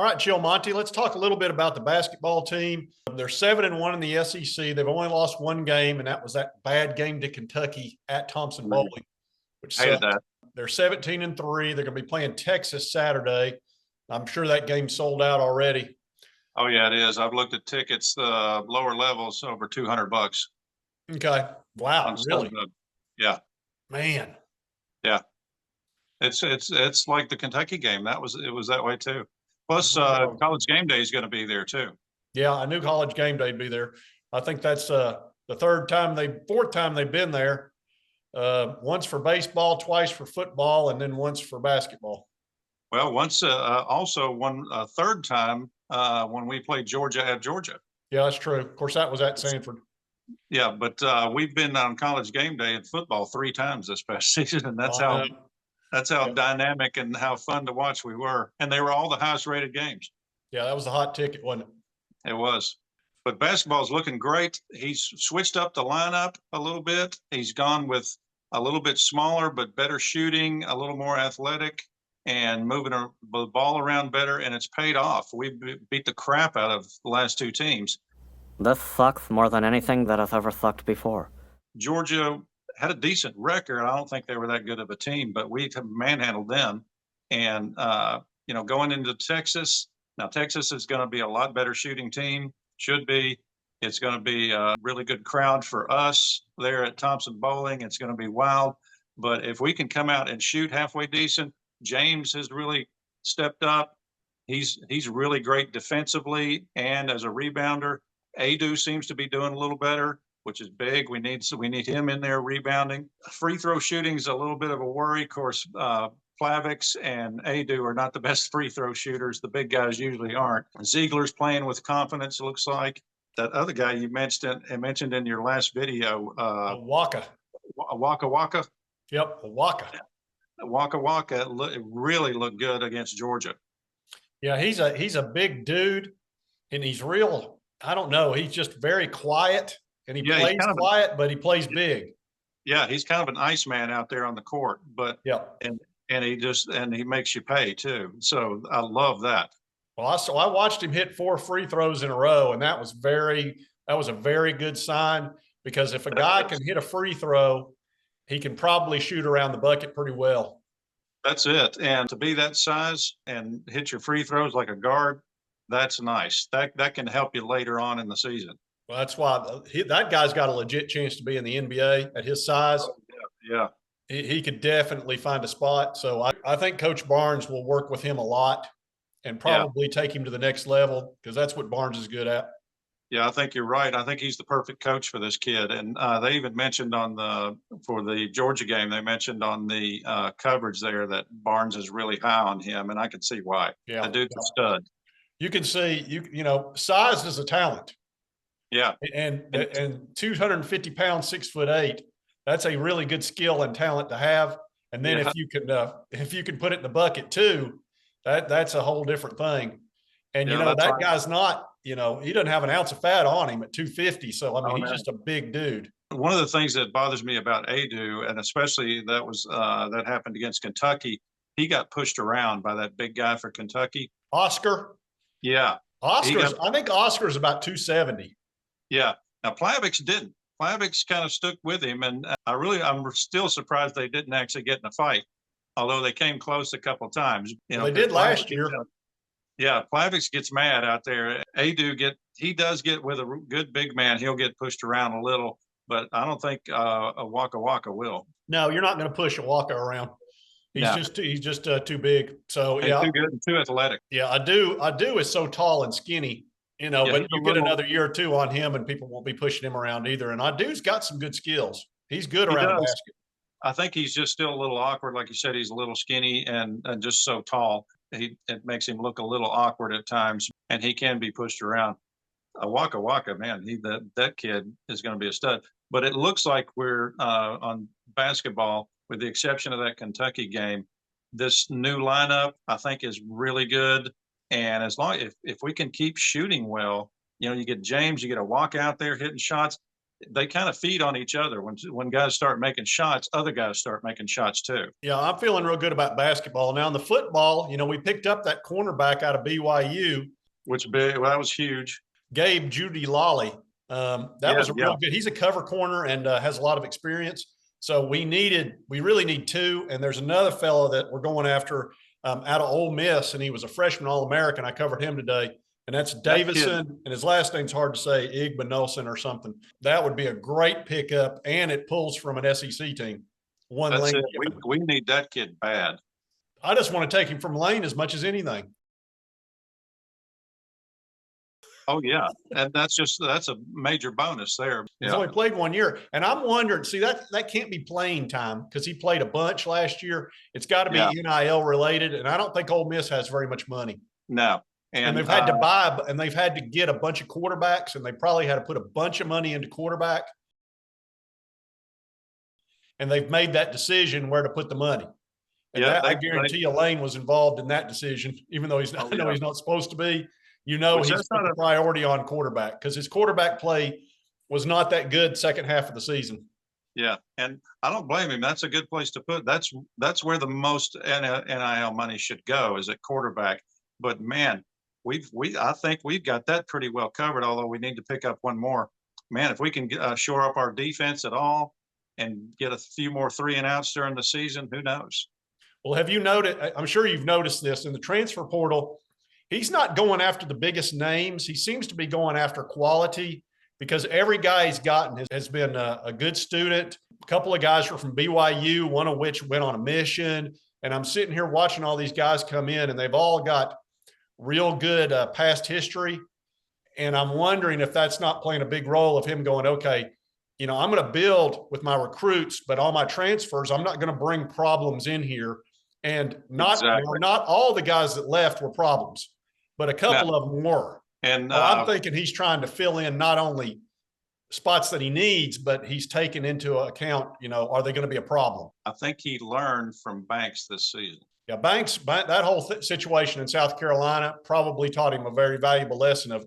All right, Chill Monty, let's talk a little bit about the basketball team. They're 7-1 in the SEC. They've only lost one game, and that was that bad game to Kentucky at Thompson Bowling, which Hated sucked. that. They're 17-3. They're going to be playing Texas Saturday. I'm sure that game's sold out already. Oh yeah, it is. I've looked at tickets, lower levels, over $200 Okay. Wow, on really? StubHub. Yeah, Man. yeah. It's like the Kentucky game. It was that way too. Plus, Oh. College Game Day is going to be there too. Yeah, I knew College Game Day would be there. I think that's the fourth time they've been there. Once for baseball, twice for football, and then once for basketball. Well, once also one third time when we played Georgia at Georgia. Yeah, that's true. Of course, that was at Sanford. Yeah, but we've been on College Game Day in football 3 times this past season, and that's I how know. that's how Yeah. dynamic and how fun to watch we were. And they were all the highest rated games. Yeah, that was a hot ticket, wasn't it? It was. But basketball's looking great. He's switched up the lineup a little bit. He's gone with a little bit smaller, but better shooting, a little more athletic, and moving the ball around better. And it's paid off. We beat the crap out of the last 2 teams. This sucks more than anything that has ever sucked before. Georgia had a decent record. I don't think they were that good of a team, but we manhandled them. And, going into Texas, now Texas is going to be a lot better shooting team, should be. It's going to be a really good crowd for us there at Thompson Bowling. It's going to be wild. But if we can come out and shoot halfway decent, James has really stepped up. He's really great defensively and as a rebounder. Adu seems to be doing a little better, which is big. We need him in there rebounding. Free throw shooting is a little bit of a worry. Of course, Plavix and Adu are not the best free throw shooters. The big guys usually aren't. Ziegler's playing with confidence, it looks like. That other guy you mentioned in your last video, Waka. Waka Waka. Yep, Waka. Waka Waka really looked good against Georgia. Yeah, he's a big dude, and he's real. I don't know. He's just very quiet, and he plays quiet, but he plays big. Yeah, he's kind of an Iceman out there on the court, but yeah, and he makes you pay too. So I love that. Well, I watched him hit 4 free throws in a row, and that was a very good sign, because if a guy can hit a free throw, he can probably shoot around the bucket pretty well. That's it. And to be that size and hit your free throws like a guard, that's nice. That can help you later on in the season. Well, that's why that guy's got a legit chance to be in the NBA at his size. Oh, yeah. He could definitely find a spot. So I think Coach Barnes will work with him a lot and probably take him to the next level, because that's what Barnes is good at. Yeah, I think you're right. I think he's the perfect coach for this kid. And they even mentioned for the Georgia game, they mentioned on the coverage there that Barnes is really high on him, and I can see why. Yeah, the dude's a stud. You can see, size is a talent. Yeah. And 250 pounds, 6'8", that's a really good skill and talent to have. And then if you can put it in the bucket too, that's a whole different thing. And that guy's not, he doesn't have an ounce of fat on him at 250. So I mean, he's just a big dude. One of the things that bothers me about Adu, and especially that happened against Kentucky, he got pushed around by that big guy for Kentucky. Oscar. Yeah. I think Oscar's about 270. Yeah. Now Plavix didn't. Plavix kind of stuck with him, and I'm still surprised they didn't actually get in a fight, although they came close a couple of times. They did last year. Yeah, Plavix gets mad out there. He does get with a good big man. He'll get pushed around a little, but I don't think a Waka Waka will. No, you're not going to push a Waka around. He's just too big. So yeah, too good and too athletic. Yeah, Adu is so tall and skinny, but you get another year or two on him, and people won't be pushing him around either. And Adu's got some good skills. He's good around the basket. I think he's just still a little awkward. Like you said, he's a little skinny and just so tall. It makes him look a little awkward at times, and he can be pushed around. Waka Waka, man, that kid is going to be a stud. But it looks like we're on basketball, with the exception of that Kentucky game. This new lineup, I think, is really good. And as long if we can keep shooting well, you get James, you get a walk out there hitting shots. they kind of feed on each other. When guys start making shots, other guys start making shots too. Yeah, I'm feeling real good about basketball. Now in the football, we picked up that cornerback out of BYU, Well, that was huge. Gabe Judy Lolly. That was a real good. He's a cover corner and has a lot of experience. So we really need two. And there's another fellow that we're going after out of Ole Miss, and he was a freshman All-American. I covered him today. And that's Davison, and his last name's hard to say, Igbenolson or something. That would be a great pickup, and it pulls from an SEC team. That's it. We need that kid bad. I just want to take him from Lane as much as anything. Oh yeah, and that's a major bonus there. He's only played 1 year, and I'm wondering. See, that can't be playing time because he played a bunch last year. It's got to be NIL related, and I don't think Ole Miss has very much money. No. And they've had to buy, and they've had to get a bunch of quarterbacks, and they probably had to put a bunch of money into quarterback. And they've made that decision where to put the money. And I guarantee you Lane was involved in that decision, even though he's not, he's not supposed to be. He's put a priority on quarterback because his quarterback play was not that good second half of the season. Yeah, and I don't blame him. That's a good place to put. That's where the most NIL money should go, is at quarterback. But man, I think we've got that pretty well covered, although we need to pick up one more. Man, if we can shore up our defense at all and get a few more 3-and-outs during the season, who knows? Well, have you noticed, I'm sure you've noticed this, in the transfer portal, he's not going after the biggest names. He seems to be going after quality because every guy he's gotten has been a good student. A couple of guys are from BYU, one of which went on a mission. And I'm sitting here watching all these guys come in, and they've all got real good past history. And I'm wondering if that's not playing a big role of him going, okay, I'm going to build with my recruits, but all my transfers, I'm not going to bring problems in here. And not all the guys that left were problems, but a couple of them were. And I'm thinking he's trying to fill in not only spots that he needs, but he's taken into account, are they going to be a problem? I think he learned from Banks this season. Yeah, Banks, that whole situation in South Carolina probably taught him a very valuable lesson of,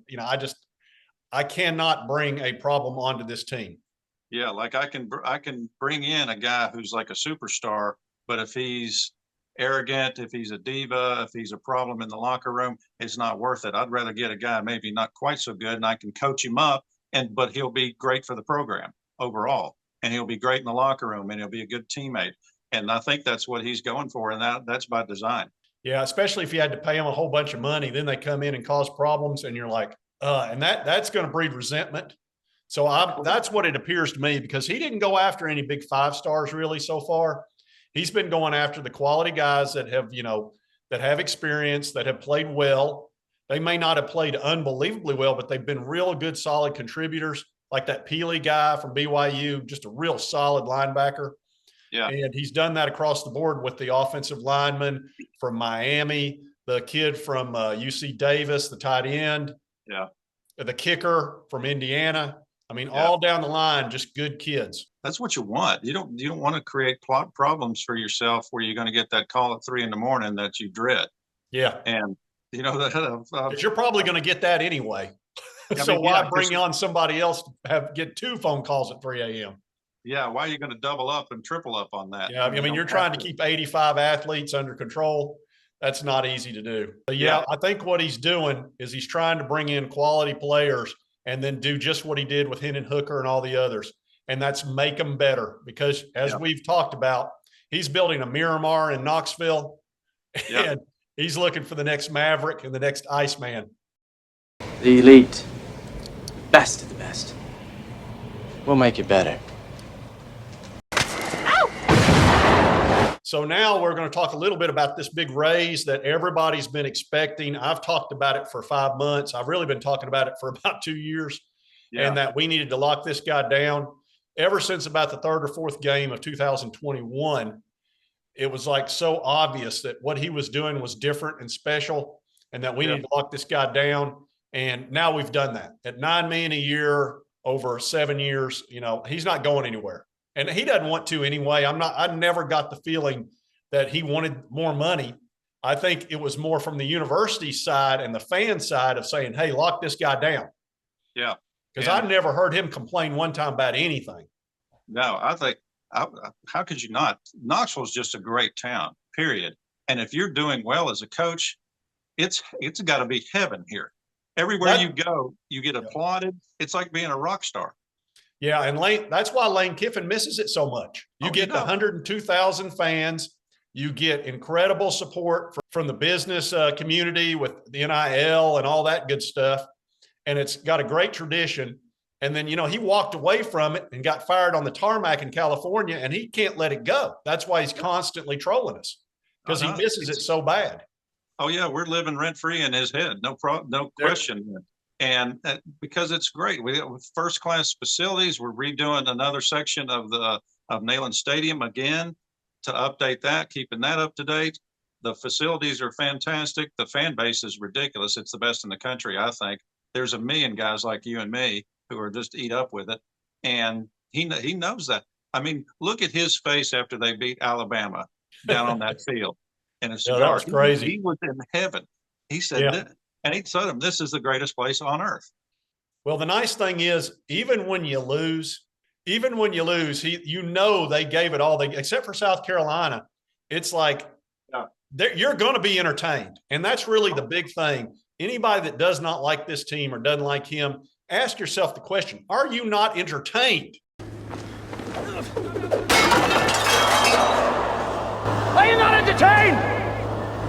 I cannot bring a problem onto this team. Yeah, like I can bring in a guy who's like a superstar, but if he's arrogant, if he's a diva, if he's a problem in the locker room, it's not worth it. I'd rather get a guy maybe not quite so good, and I can coach him up, but he'll be great for the program overall, and he'll be great in the locker room, and he'll be a good teammate. And I think that's what he's going for, and that's by design. Yeah, especially if you had to pay them a whole bunch of money, then they come in and cause problems, and you're like, and that's going to breed resentment. So that's what it appears to me, because he didn't go after any big 5 stars really so far. He's been going after the quality guys that have, that have experience, that have played well. They may not have played unbelievably well, but they've been real good, solid contributors, like that Peely guy from BYU, just a real solid linebacker. Yeah. And he's done that across the board with the offensive lineman from Miami, the kid from UC Davis, the tight end. Yeah. The kicker from Indiana. I mean, all down the line, just good kids. That's what you want. You don't want to create problems for yourself where you're going to get that call at 3 a.m. that you dread. Yeah. And but you're probably going to get that anyway. So why bring on somebody else to get 2 phone calls at 3 a.m.? Yeah, why are you going to double up and triple up on that? Yeah, I mean, you're trying to keep 85 athletes under control. That's not easy to do. But I think what he's doing is he's trying to bring in quality players and then do just what he did with Hendon Hooker and all the others. And that's make them better, because as we've talked about, he's building a Miramar in Knoxville, and he's looking for the next Maverick and the next Iceman. The elite, best of the best. We'll make it better. So now we're going to talk a little bit about this big raise that everybody's been expecting. I've talked about it for 5 months. I've really been talking about it for about 2 years, and that we needed to lock this guy down. Ever since about the 3rd or 4th game of 2021, it was like so obvious that what he was doing was different and special, and that we need to lock this guy down. And now we've done that at $9 million a year over 7 years. He's not going anywhere. And he doesn't want to anyway. I never got the feeling that he wanted more money. I think it was more from the university side and the fan side of saying, hey, lock this guy down. Yeah. because I never heard him complain one time about anything. No, I think, how could you not? Knoxville's just a great town, period. And if you're doing well as a coach, it's got to be heaven here. Everywhere you go, you get applauded. It's like being a rock star. Yeah, and that's why Lane Kiffin misses it so much. You get the 102,000 fans. You get incredible support from the business community with the NIL and all that good stuff. And it's got a great tradition. And then, he walked away from it and got fired on the tarmac in California, and he can't let it go. That's why he's constantly trolling us, because he misses it so bad. Oh yeah, we're living rent free in his head. No question. And because it's great. We have first class facilities. We're redoing another section of Neyland Stadium again to update that, keeping that up to date. The facilities are fantastic. The fan base is ridiculous. It's the best in the country, I think. There's a million guys like you and me who are just eat up with it. And he knows that. I mean, look at his face after they beat Alabama down on that field. And it's that was crazy. He was in heaven. He said that, and he told him, this is the greatest place on earth. Well, the nice thing is, even when you lose, they gave it all. Except for South Carolina, it's like you're going to be entertained. And that's really the big thing. Anybody that does not like this team or doesn't like him, ask yourself the question, are you not entertained? Are you not entertained?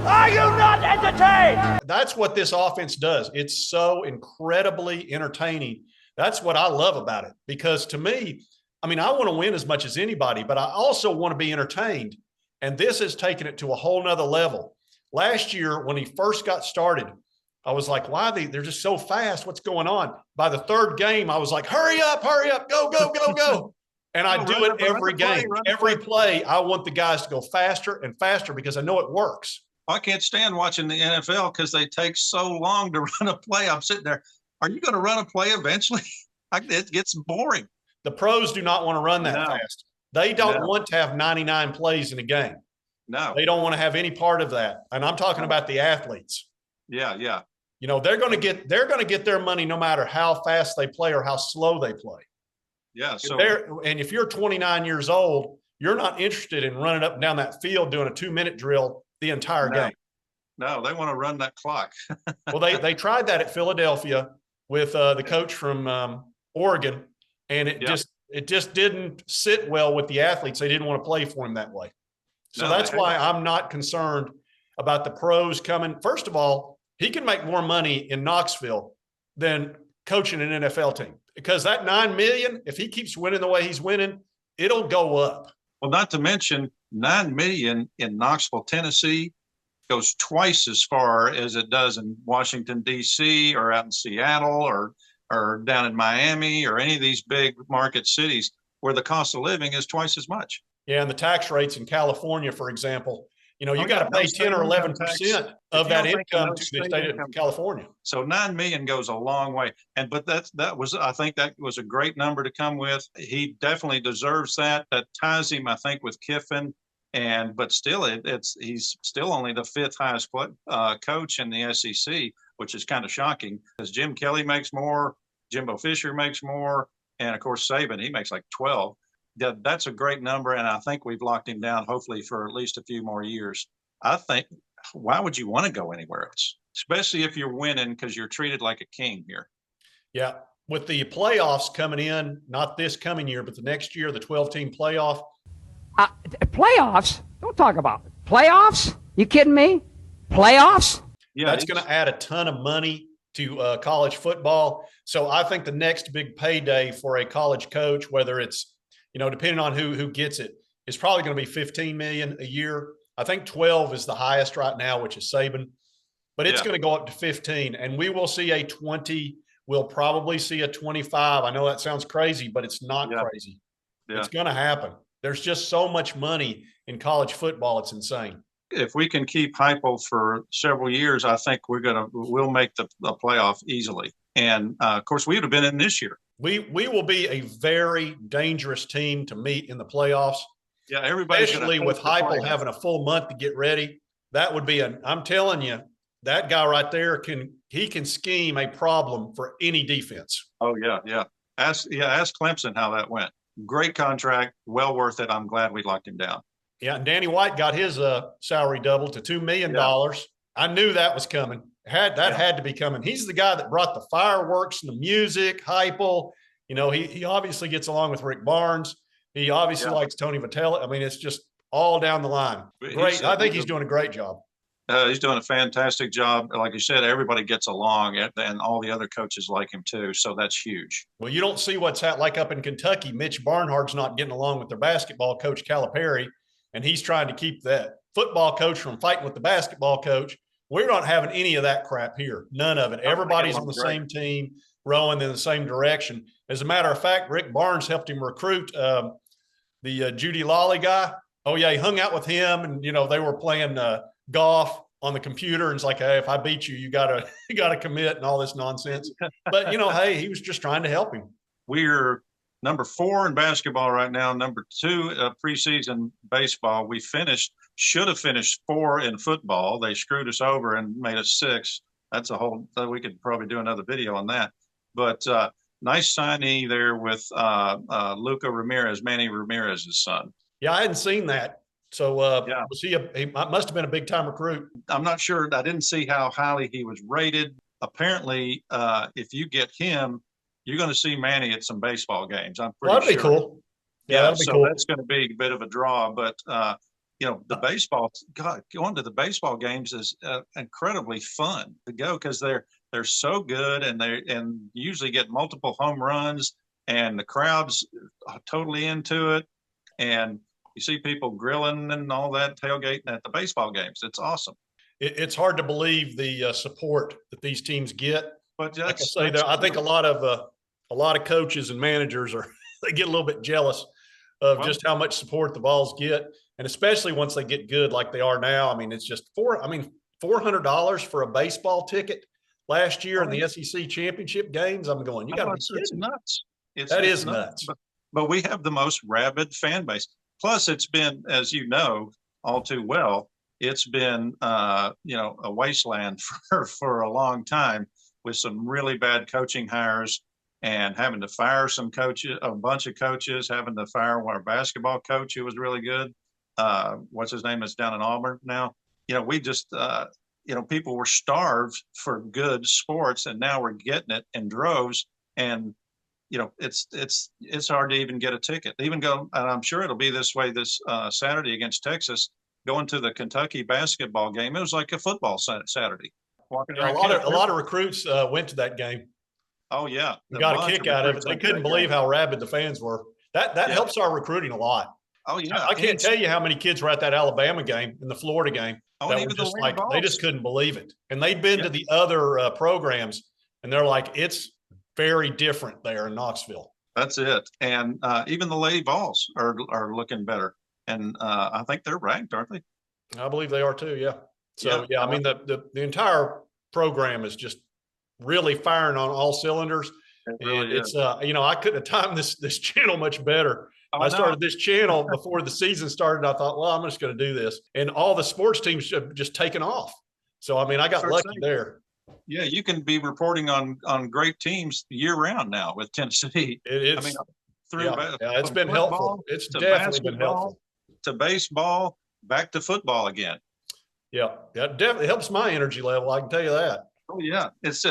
Are you not entertained? That's what this offense does. It's so incredibly entertaining. That's what I love about it. Because to me, I want to win as much as anybody, but I also want to be entertained. And this has taken it to a whole nother level. Last year, when he first got started, I was like, why they're just so fast? What's going on? By the third game, I was like, hurry up, go, go, go, go. And I do it every game. Every play, I want the guys to go faster and faster because I know it works. I can't stand watching the NFL because they take so long to run a play. I'm sitting there. Are you going to run a play eventually? It gets boring. The pros do not want to run that fast. They don't want to have 99 plays in a game. No. They don't want to have any part of that. And I'm talking about the athletes. Yeah. They're going to get their money no matter how fast they play or how slow they play. Yeah. And if you're 29 years old, you're not interested in running up and down that field doing a 2-minute drill the entire game. No, they want to run that clock. Well, they tried that at Philadelphia with the coach from Oregon, and it just didn't sit well with the athletes. They didn't want to play for him that way. So that's why I'm not concerned about the pros coming. First of all, he can make more money in Knoxville than coaching an NFL team, because that $9 million, if he keeps winning the way he's winning, it'll go up. Well, not to mention $9 million in Knoxville, Tennessee goes twice as far as it does in Washington, D.C. or out in Seattle or down in Miami or any of these big market cities where the cost of living is twice as much. Yeah, and the tax rates in California, for example, you got to pay 10 or 11% of that income to the state of California. So $9 million goes a long way. But I think that was a great number to come with. He definitely deserves that. That ties him, I think, with Kiffin. But still, he's still only the fifth highest coach in the SEC, which is kind of shocking because Jim Kelly makes more, Jimbo Fisher makes more, and of course Saban, he makes like 12. That's a great number, and I think we've locked him down, hopefully, for at least a few more years. I think, why would you want to go anywhere else, especially if you're winning, because you're treated like a king here. Yeah, with the playoffs coming in, not this coming year, but the next year, the 12-team playoff. Playoffs? Don't talk about it. Playoffs? You kidding me? Playoffs? Yeah, that's going to add a ton of money to college football. So I think the next big payday for a college coach, whether it's depending on who gets it, is probably going to be $15 million a year. I think 12 is the highest right now, which is Saban, but it's going to go up to 15, and we will see a 20. We'll probably see a 25. I know that sounds crazy, but it's not crazy. Yeah. It's going to happen. There's just so much money in college football. It's insane. If we can keep Heupel for several years, I think we'll make the playoff easily. And of course, we would have been in this year. We will be a very dangerous team to meet in the playoffs. Yeah, everybody, especially with Heupel having a full month to get ready. That would be I'm telling you, that guy right there can he can scheme a problem for any defense. Oh yeah, yeah. Ask Clemson how that went. Great contract, well worth it. I'm glad we locked him down. Yeah, and Danny White got his salary doubled to $2 million. Yeah. I knew that was coming. Had to be coming. He's the guy that brought the fireworks and the music, Heupel. You know, he obviously gets along with Rick Barnes. He obviously likes Tony Vitelli. I mean, it's just all down the line. Great. I think he's doing a great job. He's doing a fantastic job. Like you said, everybody gets along, and all the other coaches like him too. So that's huge. Well, you don't see what's like up in Kentucky. Mitch Barnhart's not getting along with their basketball coach, Calipari, and he's trying to keep that football coach from fighting with the basketball coach. We're not having any of that crap here. None of it. Everybody's on the same team, rowing in the same direction. As a matter of fact, Rick Barnes helped him recruit the Judy Lawley guy. Oh, yeah, he hung out with him, and, you know, they were playing golf on the computer, and it's like, hey, if I beat you, you gotta commit and all this nonsense. But, you know, hey, he was just trying to help him. We're number 4 in basketball right now, number 2 preseason baseball. We should have finished 4 in football. They screwed us over and made us 6. That's a whole, we could probably do another video on that. But nice signee there with Luca Ramirez, Manny Ramirez's son. Yeah, I hadn't seen that. So was he must have been a big time recruit. I'm not sure. I didn't see how highly he was rated. Apparently, if you get him, you're going to see Manny at some baseball games. I'm pretty that'd sure. Be cool. Yeah, that'd be cool. That's going to be a bit of a draw. But you know, the baseball, God, going to the baseball games is incredibly fun to go because they're so good, and they usually get multiple home runs, and the crowd's totally into it, and you see people grilling and all that, tailgating at the baseball games. It's awesome. It's hard to believe the support that these teams get. But like I say, I think a lot of coaches and managers they get a little bit jealous of just how much support the Vols get, and especially once they get good like they are now. I mean, it's just $400 for a baseball ticket last year in the SEC championship games. I'm going, you got to be kidding. It's nuts. That is nuts. But we have the most rabid fan base. Plus, it's been, as you know, all too well, it's been, you know, a wasteland for a long time with some really bad coaching hires and having to fire some coaches, a bunch of coaches, having to fire our basketball coach who was really good. What's his name? Is down in Auburn now. You know, we just, you know, people were starved for good sports, and now we're getting it in droves. And you know, it's hard to even get a ticket. Even go, and I'm sure it'll be this way this Saturday against Texas. Going to the Kentucky basketball game, it was like a football Saturday. Walking around a lot of recruits went to that game. Oh yeah, we got a kick out of it. They couldn't believe how rabid the fans were. That helps our recruiting a lot. Oh yeah, I can't tell you how many kids were at that Alabama game and the Florida game that were just like they just couldn't believe it. And they'd been to the other programs, and they're like, it's very different there in Knoxville. That's it. And even the Lady Vols are looking better. And I think they're ranked, aren't they? I believe they are too. Yeah. So I mean, the entire program is just really firing on all cylinders. It's you know, I couldn't have timed this channel much better. I started this channel before the season started. I thought, well, I'm just going to do this, and all the sports teams have just taken off. So I mean, I got lucky there. Yeah, you can be reporting on great teams year round now with Tennessee. It is. I mean, it's been helpful. It's definitely been helpful. To baseball, back to football again. Yeah, it definitely helps my energy level. I can tell you that. Oh yeah, it's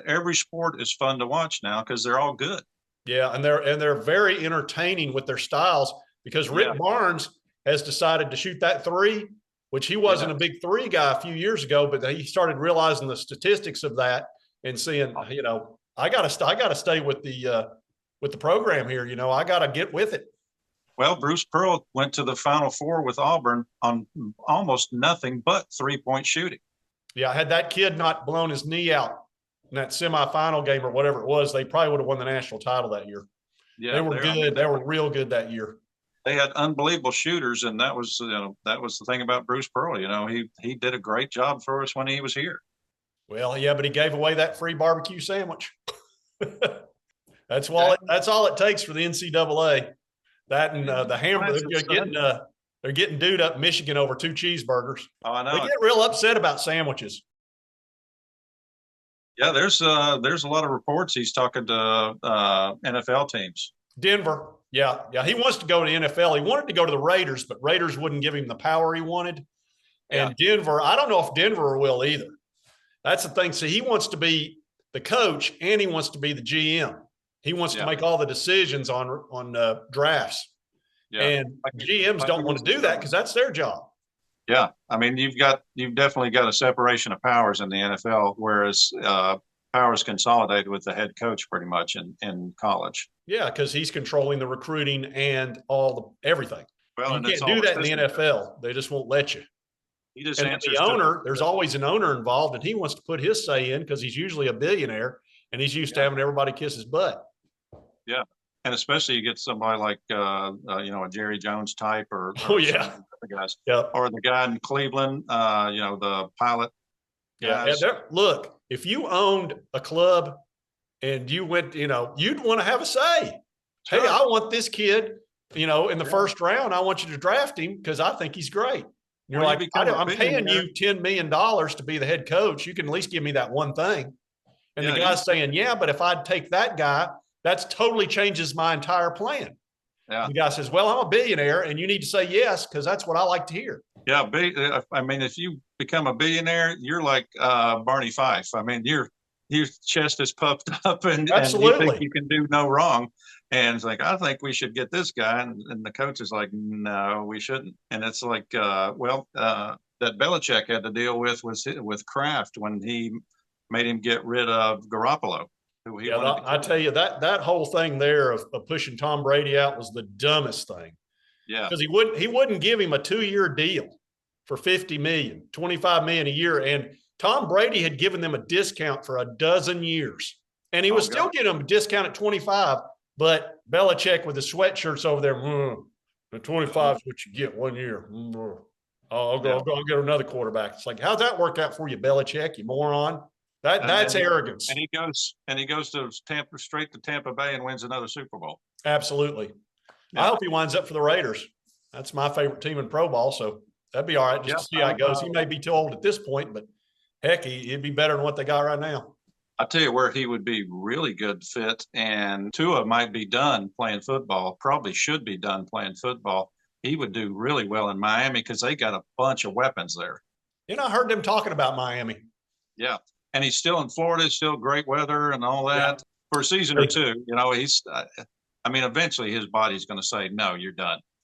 every sport is fun to watch now because they're all good. Yeah, and they're very entertaining with their styles because Rick Barnes has decided to shoot that three, which he wasn't a big three guy a few years ago, but he started realizing the statistics of that and seeing, you know, I gotta stay with the program here. You know, I gotta get with it. Well, Bruce Pearl went to the Final Four with Auburn on almost nothing but 3-point shooting. Yeah, had that kid not blown his knee out in that semifinal game or whatever it was, they probably would have won the national title that year. Yeah, they were good. They were real good that year. They had unbelievable shooters, and that was the thing about Bruce Pearl. You know, he did a great job for us when he was here. Well, yeah, but he gave away that free barbecue sandwich. That's all it takes for the NCAA. That and the hamburger. They're getting dude up in Michigan over 2 cheeseburgers. Oh, I know. They get real upset about sandwiches. Yeah, there's a lot of reports he's talking to NFL teams. Denver. Yeah. Yeah. He wants to go to the NFL. He wanted to go to the Raiders, but Raiders wouldn't give him the power he wanted. And Denver, I don't know if Denver will either. That's the thing. So he wants to be the coach and he wants to be the GM. He wants to make all the decisions on drafts. Yeah. And GMs don't want to do that because that's their job. Yeah. I mean, you've definitely got a separation of powers in the NFL, whereas powers consolidated with the head coach pretty much in college. Yeah, because he's controlling the recruiting and everything. Well, you can't do that in the NFL. They just won't let you. He just and answers the owner, there's always an owner involved, and he wants to put his say in because he's usually a billionaire and he's used to having everybody kiss his butt. Yeah. And especially you get somebody like, a Jerry Jones type or the guys, or the guy in Cleveland, the pilot. Yeah. Look, if you owned a club and you went, you'd want to have a say. Sure. Hey, I want this kid, in the first round, I want you to draft him because I think he's great. You're like, I'm paying you $10 million to be the head coach. You can at least give me that one thing. And the guy's saying, yeah, but if I'd take that guy, that totally changes my entire plan. Yeah. The guy says, well, I'm a billionaire and you need to say yes, because that's what I like to hear. Yeah. I mean, if you become a billionaire, you're like Barney Fife. I mean, your chest is puffed up and you think you can do no wrong. And it's like, I think we should get this guy. And the coach is like, no, we shouldn't. And it's like, that Belichick had to deal with Kraft when he made him get rid of Garoppolo. I tell you, that whole thing there of pushing Tom Brady out was the dumbest thing. Yeah. Because he wouldn't give him a 2-year deal for $50 million, $25 million a year. And Tom Brady had given them a discount for 12 years. And he was still getting them a discount at 25. But Belichick with the sweatshirts over there, the 25 is what you get 1 year. I'll get another quarterback. It's like, how's that work out for you, Belichick, you moron? That's arrogance. And he goes to straight to Tampa Bay and wins another Super Bowl. Absolutely. Yeah. I hope he winds up for the Raiders. That's my favorite team in pro ball. So that'd be all right just to see how it goes. He may be too old at this point, but heck, he'd be better than what they got right now. I'll tell you where he would be really good fit. And Tua might be done playing football, probably should be done playing football. He would do really well in Miami because they got a bunch of weapons there. I heard them talking about Miami. Yeah. And he's still in Florida, still great weather and all that for a season or two. Eventually his body's going to say, no, you're done.